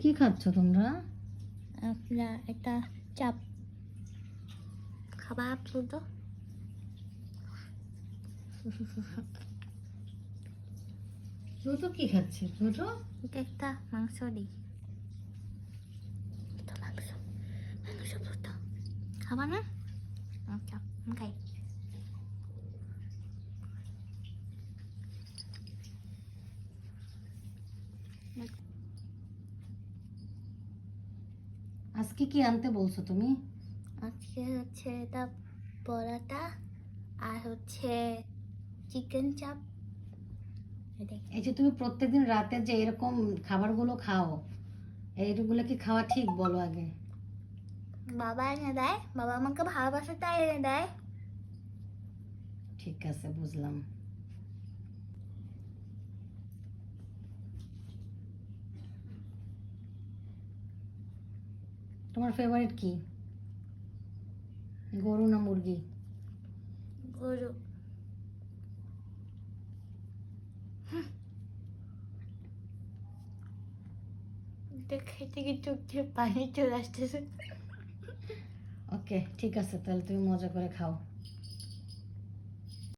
কি খাচ্ছ তোমরা? আপনার একটা চাপ খাবার ছোট ছোট কি খাচ্ছে ছোট? এটা একটা মাংস দিই তো মাংস মাংস ছোট খাবার না আচ্ছা খাই আজকে কি আনতে বলছো তুমি? আজকে হচ্ছে এটা পরোটা আর হচ্ছে চিকেন চাপ এটাই এই যে তুমি প্রত্যেকদিন রাতে যে এরকম খাবারগুলো খাও, এইগুলো কি খাওয়া ঠিক বলো আগে? বাবা এনে দেয় বাবা আমাকে ভালোবাসাটা এনে দেয় ঠিক আছে, বুঝলাম। তোমার ফেভারিট কি, গরু না মুরগি? গরু এটা খেতে গিয়ে চোখ দিয়ে পানি চলে আসতেছে ওকে, ঠিক আছে, তাহলে তুমি মজা করে খাও।